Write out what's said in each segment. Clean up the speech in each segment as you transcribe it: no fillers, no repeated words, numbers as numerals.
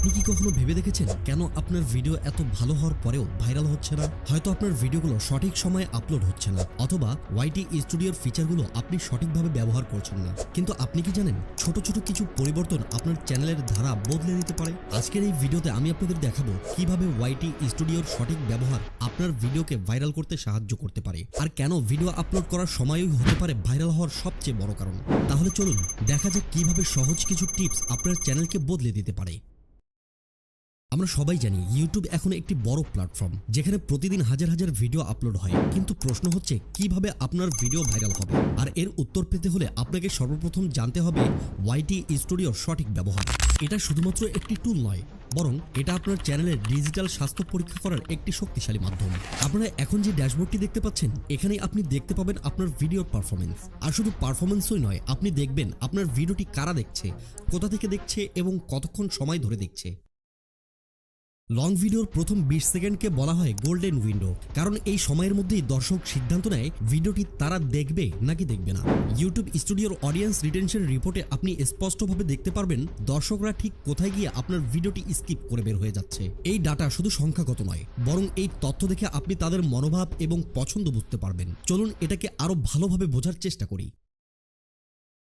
আপনি কি কখনো ভেবে দেখেছেন কেন আপনার ভিডিও এত ভালো হওয়ার পরেও ভাইরাল হচ্ছে না? হয়তো আপনার ভিডিওগুলো সঠিক সময়ে আপলোড হচ্ছে না, অথবা ওয়াইটি স্টুডিওর ফিচারগুলো আপনি সঠিকভাবে ব্যবহার করছেন না। কিন্তু আপনি কি জানেন, ছোট ছোট কিছু পরিবর্তন আপনার চ্যানেলের ধারা বদলে দিতে পারে? আজকের এই ভিডিওতে আমি আপনাদের দেখাবো কিভাবে ওয়াইটি স্টুডিওর সঠিক ব্যবহার আপনার ভিডিওকে ভাইরাল করতে সাহায্য করতে পারে, আর কেন ভিডিও আপলোড করার সময়ই হতে পারে ভাইরাল হওয়ার সবচেয়ে বড় কারণ। তাহলে চলুন দেখা যাক কিভাবে সহজ কিছু টিপস আপনার চ্যানেলকে বদলে দিতে পারে। আমরা সবাই জানি ইউটিউব এখন একটি বড় প্ল্যাটফর্ম, যেখানে প্রতিদিন হাজার হাজার ভিডিও আপলোড হয়। কিন্তু প্রশ্ন হচ্ছে কিভাবে আপনার ভিডিও ভাইরাল হবে। আর এর উত্তর পেতে হলে আপনাকে সর্বপ্রথম জানতে হবে ওয়াইটি স্টুডিওর সঠিক ব্যবহার। এটা শুধুমাত্র একটি টুল নয়, বরং এটা আপনার চ্যানেলের ডিজিটাল স্বাস্থ্য পরীক্ষা করার একটি শক্তিশালী মাধ্যম। আপনারা এখন যে ড্যাশবোর্ডটি দেখতে পাচ্ছেন, এখানে আপনি দেখতে পাবেন আপনার ভিডিওর পারফরমেন্স। আর শুধু পারফরমেন্সই নয়, আপনি দেখবেন আপনার ভিডিওটি কারা দেখছে, কোথা থেকে দেখছে এবং কতক্ষণ সময় ধরে দেখছে। লং ভিডিওর প্রথম 20 সেকেন্ডকে বলা হয় গোল্ডেন উইন্ডো, কারণ এই সময়ের মধ্যেই দর্শক সিদ্ধান্ত নেয় ভিডিওটি তারা দেখবে নাকি দেখবে না। ইউটিউব স্টুডিওর অডিয়েন্স রিটেনশন রিপোর্টে আপনি স্পষ্টভাবে দেখতে পারবেন দর্শকরা ঠিক কোথায় গিয়ে আপনার ভিডিওটি স্কিপ করে বের হয়ে যাচ্ছে। এই ডাটা শুধু সংখ্যাগত নয়, বরং এই তথ্য দেখে আপনি তাদের মনোভাব এবং পছন্দ বুঝতে পারবেন। চলুন এটাকে আরো ভালোভাবে বোঝার চেষ্টা করি।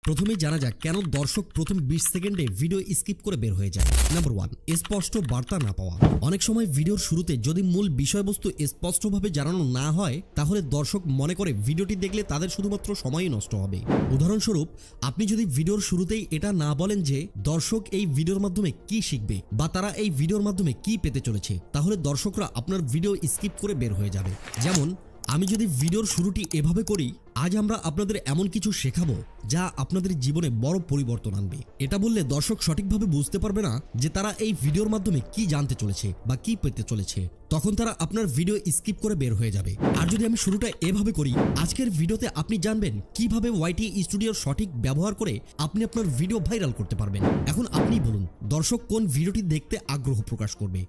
প্রথমেই জানা যাক কেন দর্শক প্রথম 20 সেকেন্ডে ভিডিও স্কিপ করে বের হয়ে যায়। নাম্বার 1, স্পষ্ট বার্তা না পাওয়া। অনেক সময় ভিডিওর শুরুতে যদি মূল বিষয়বস্তু স্পষ্টভাবে জানানো না হয়, তাহলে দর্শক মনে করে ভিডিওটি দেখলে তাদের শুধুমাত্র সময়ই নষ্ট হবে। উদাহরণস্বরূপ, আপনি যদি ভিডিওর শুরুতেই এটা না বলেন যে দর্শক এই ভিডিওর মাধ্যমে কি শিখবে বা তারা এই ভিডিওর মাধ্যমে কি পেতে চলেছে, তাহলে দর্শকরা আপনার ভিডিও স্কিপ করে বের হয়ে যাবে। যেমন আমি যদি ভিডিওর শুরুটি এভাবে করি, আজ আমরা আপনাদের এমন কিছু শেখাবো যা আপনাদের জীবনে বড় পরিবর্তন আনবে, এটা বললে দর্শক সঠিকভাবে বুঝতে পারবে না যে তারা এই ভিডিওর মাধ্যমে কি জানতে চলেছে বা কি পেতে চলেছে। তখন তারা আপনার ভিডিও স্কিপ করে বের হয়ে যাবে। আর যদি আমি শুরুটা এভাবে করি, আজকের ভিডিওতে আপনি জানবেন কিভাবে ওয়াইটি স্টুডিওর সঠিক ব্যবহার করে আপনি আপনার ভিডিও ভাইরাল করতে পারবেন। এখন আপনি বলুন, দর্শক কোন ভিডিওটি দেখতে আগ্রহ প্রকাশ করবে?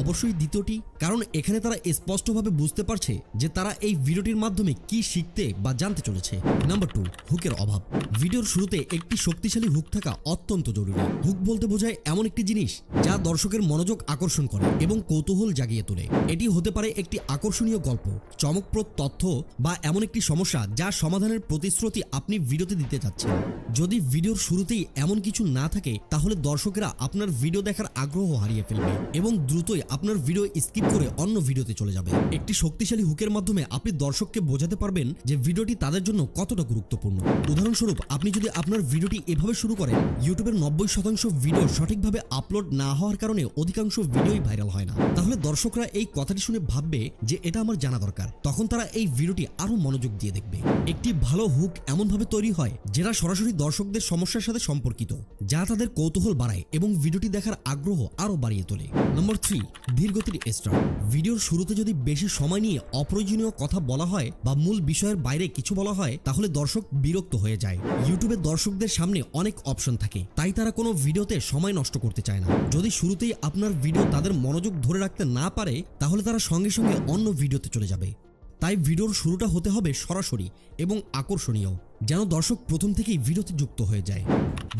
অবশ্যই দ্বিতীয়টি, কারণ এখানে তারা স্পষ্টভাবে বুঝতে পারছে যে তারা এই ভিডিওটির মাধ্যমে কি শিখতে বা জানতে চলেছে। নাম্বার 2, হুকের অভাব। ভিডিওর শুরুতে একটি শক্তিশালী হুক থাকা অত্যন্ত জরুরি। হুক বলতে বোঝায় এমন একটি জিনিস যা দর্শকের মনোযোগ আকর্ষণ করে এবং কৌতূহল জাগিয়ে তোলে। এটি হতে পারে একটি আকর্ষণীয় গল্প, চমকপ্রদ তথ্য বা এমন একটি সমস্যা যা সমাধানের প্রতিশ্রুতি আপনি ভিডিওতে দিতে চাচ্ছেন। যদি ভিডিওর শুরুতেই এমন কিছু না থাকে, তাহলে দর্শকেরা আপনার ভিডিও দেখার আগ্রহ হারিয়ে ফেলবে এবং দ্রুতই আপনার ভিডিও স্কিপ করে অন্য ভিডিওতে চলে যাবে। একটি শক্তিশালী হুকের মাধ্যমে আপনি দর্শককে বোঝাতে পারবেন যে ভিডিওটি তাদের জন্য কতটা গুরুত্বপূর্ণ। উদাহরণস্বরূপ, আপনি যদি আপনার ভিডিওটি এভাবে শুরু করেন, ইউটিউবের 90% ভিডিও সঠিকভাবে আপলোড না হওয়ার কারণে অধিকাংশ ভিডিওই ভাইরাল হয় না, তাহলে দর্শকরা এই কথাটি শুনে ভাববে যে এটা আমার জানা দরকার। তখন তারা এই ভিডিওটি আরো মনোযোগ দিয়ে দেখবে। একটি ভালো হুক এমনভাবে তৈরি হয় যেটা সরাসরি দর্শকদের সমস্যার সাথে সম্পর্কিত, যা তাদের কৌতূহল বাড়ায় এবং ভিডিওটি দেখার আগ্রহ আরো বাড়িয়ে তোলে। নম্বর 3, ধীরগতির স্টার্ট। ভিডিওর শুরুতে যদি বেশি সময় নিয়ে অপ্রয়োজনীয় কথা বলা হয় বা মূল বিষয়ের বাইরে কিছু বলা হয়, তাহলে দর্শক বিরক্ত হয়ে যায়। ইউটিউবে দর্শকদের সামনে অনেক অপশন থাকে, তাই তারা কোনো ভিডিওতে সময় নষ্ট করতে চায় না। যদি শুরুতেই আপনার ভিডিও তাদের মনোযোগ ধরে রাখতে না পারে, তাহলে তারা সঙ্গে সঙ্গে অন্য ভিডিওতে চলে যাবে। তাই ভিডিওর শুরুটা হতে হবে সরাসরি এবং আকর্ষণীয়, যেন দর্শক প্রথম থেকেই ভিডিওতে যুক্ত হয়ে যায়।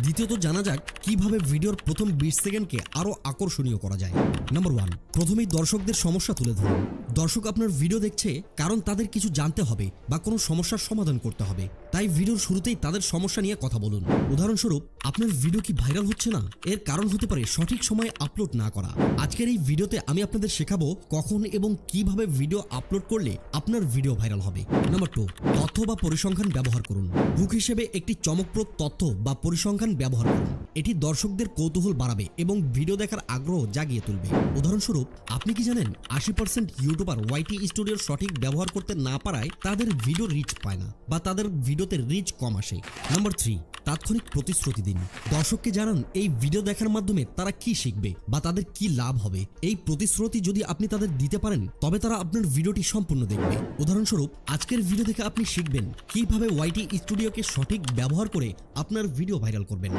দ্বিতীয়ত জানা যাক কিভাবে ভিডিওর প্রথম 20 সেকেন্ডকে আরো আকর্ষণীয় করা যায়। নাম্বার 1, প্রথমেই দর্শকদের সমস্যা তুলে ধরুন। দর্শক আপনার ভিডিও দেখছে কারণ তাদের কিছু জানতে হবে বা কোনো সমস্যার সমাধান করতে হবে, তাই ভিডিওর শুরুতেই তাদের সমস্যা নিয়ে কথা বলুন। উদাহরণস্বরূপ, আপনার ভিডিও কি ভাইরাল হচ্ছে না, এর কারণ হতে পারে সঠিক সময়ে আপলোড না করা। আজকের এই ভিডিওতে আমি আপনাদের শেখাবো কখন এবং কিভাবে ভিডিও আপলোড করলে আপনার ভিডিও ভাইরাল হবে। নাম্বার 2, তথ্য বা পরিসংখ্যান ব্যবহার করুন। হুক হিসেবে একটি চমকপ্রদ তথ্য বা পরিসংখ্যান ব্যবহার করুন। এটি দর্শকদের কৌতূহল বাড়াবে এবং ভিডিও দেখার আগ্রহ জাগিয়ে তুলবে। উদাহরণস্বরূপ, আপনি কি জানেন 80% ইউটিউবার ওয়াইটি স্টুডিওর সঠিক ব্যবহার করতে না পারায় তাদের ভিডিও রিচ পায় না বা তাদের ভিডিওতে রিচ কম আসে। নাম্বার 3, তাৎক্ষণিক প্রতিশ্রুতি দিন। দর্শককে জানান এই ভিডিও দেখার মাধ্যমে তারা কি শিখবে বা তাদের কি লাভ হবে। এই প্রতিশ্রুতি যদি আপনি তাদের দিতে পারেন, তবে তারা আপনার ভিডিওটি সম্পূর্ণ দেখবে। উদাহরণস্বরূপ, আজকের ভিডিও থেকে আপনি শিখবেন কিভাবে ওয়াইটি স্টুডিওকে সঠিক ব্যবহার করে আপনার ভিডিও ভাইরাল করবেন।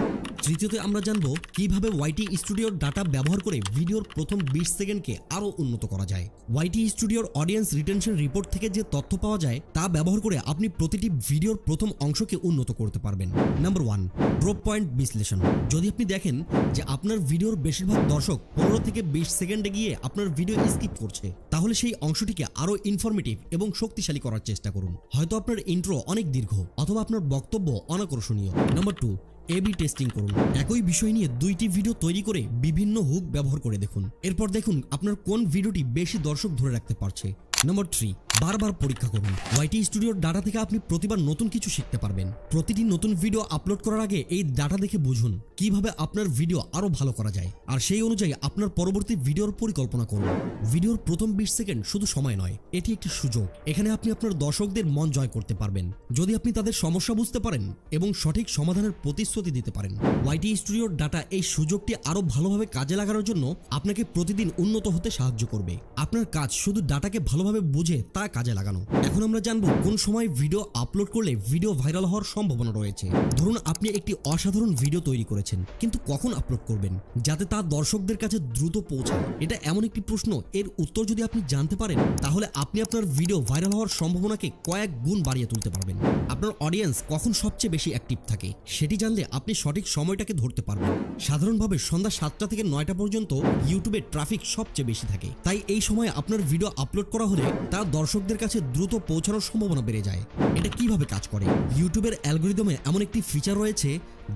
তৃতীয়ত আমরা জানবো কিভাবে ওয়াইটি স্টুডিওর ডাটা ব্যবহার করে ভিডিওর প্রথম 20 সেকেন্ডকে আরো উন্নত করা যায়। ওয়াইটি স্টুডিওর অডিয়েন্স রিটেনশন রিপোর্ট থেকে যে তথ্য পাওয়া যায় তা ব্যবহার করে আপনি প্রতিটি ভিডিওর প্রথম অংশকে উন্নত করতে পারবেন। নাম্বার 1, ড্রপ পয়েন্ট বিশ্লেষণ। যদি আপনি দেখেন যে আপনার ভিডিওর বেশিরভাগ দর্শক 15 থেকে 20 সেকেন্ডে গিয়ে আপনার ভিডিও স্কিপ করছে, তাহলে সেই অংশটিকে আরো ইনফরমেটিভ এবং শক্তিশালী করার চেষ্টা করুন। হয়তো আপনার ইন্ট্রো অনেক দীর্ঘ অথবা আপনার বক্তব্য অনাকর্ষণীয়। নাম্বার 2, এবি টেস্টিং করুন। একই বিষয় নিয়ে 2টি ভিডিও তৈরি করে বিভিন্ন হুক ব্যবহার করে দেখুন। এরপর দেখুন আপনার কোন ভিডিওটি বেশি দর্শক ধরে রাখতে পারছে। নাম্বার 3, বারবার পরীক্ষা করুন। ওয়াইটি স্টুডিওর ডাটা থেকে আপনি প্রতিবার নতুন কিছু শিখতে পারবেন। প্রতিটি নতুন ভিডিও আপলোড করার আগে এই ডাটা দেখে বুঝুন কিভাবে আপনার ভিডিও আরো ভালো করা যায়, আর সেই অনুযায়ী আপনার পরবর্তী ভিডিওর পরিকল্পনা করুন। ভিডিওর প্রথম 20 সেকেন্ড শুধু সময় নয়, এটি একটি সুযোগ। এখানে আপনি আপনার দর্শকদের মন জয় করতে পারবেন যদি আপনি তাদের সমস্যা বুঝতে পারেন এবং সঠিক সমাধানের প্রতিশ্রুতি দিতে পারেন। ওয়াইটি স্টুডিওর ডাটা এই সুযোগটি আরো ভালোভাবে কাজে লাগানোর জন্য আপনাকে প্রতিদিন উন্নত হতে সাহায্য করবে। আপনার কাজ শুধু ডাটাকে ভালোভাবে বুঝে তা কাজে লাগানো। এখন আমরা জানবো কোন সময় ভিডিও আপলোড করলে ভিডিও ভাইরাল হওয়ার সম্ভাবনা রয়েছে। ধরুন আপনি একটি অসাধারণ ভিডিও তৈরি করেছেন, কিন্তু কখন আপলোড করবেন যাতে তা দর্শকদের কাছে দ্রুত পৌঁছায়? এটা এমন একটি প্রশ্ন, এর উত্তর যদি আপনি জানতে পারেন তাহলে আপনি আপনার ভিডিও ভাইরাল হওয়ার সম্ভাবনাকে কয়েক গুণ বাড়িয়ে তুলতে পারবেন। আপনার অডিয়েন্স কখন সবচেয়ে বেশি অ্যাক্টিভ থাকে সেটি জানলে আপনি সঠিক সময়টাকে ধরতে পারবেন। সাধারণভাবে সন্ধ্যা 7টা থেকে 9টা পর্যন্ত ইউটিউবে ট্রাফিক সবচেয়ে বেশি থাকে, তাই এই সময় আপনার ভিডিও আপলোড করা হলে তা দর্শকদের কাছে দ্রুত পৌঁছানোর সম্ভাবনা বেড়ে যায়। এটা কিভাবে কাজ করে? ইউটিউবের অ্যালগরিদমে এমন একটি ফিচার রয়েছে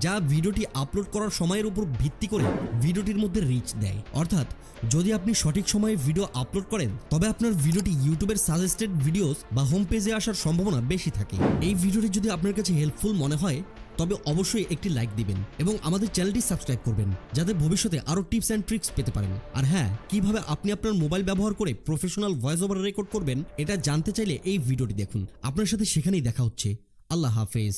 যা ভিডিওটি আপলোড করার সময়ের উপর ভিত্তি করে ভিডিওটির মধ্যে রিচ দেয়। অর্থাৎ যদি আপনি সঠিক সময়ে ভিডিও আপলোড করেন তবে আপনার ভিডিওটি ইউটিউবের সাজেস্টেড ভিডিওস বা হোম পেজে আসার সম্ভাবনা বেশি থাকে। এই ভিডিওটি যদি আপনার কাছে হেল্পফুল মনে হয় তবে অবশ্যই একটি লাইক দিবেন এবং আমাদের চ্যানেলটি সাবস্ক্রাইব করবেন যাতে ভবিষ্যতে আরো টিপস এন্ড ট্রিক্স পেতে পারেন। আর হ্যাঁ, কিভাবে আপনি আপনার মোবাইল ব্যবহার করে প্রফেশনাল ভয়েস ওভার রেকর্ড করবেন এটা জানতে চাইলে এই ভিডিওটি দেখুন। আপনার সাথে সেখানেই দেখা হচ্ছে। আল্লাহ হাফেজ।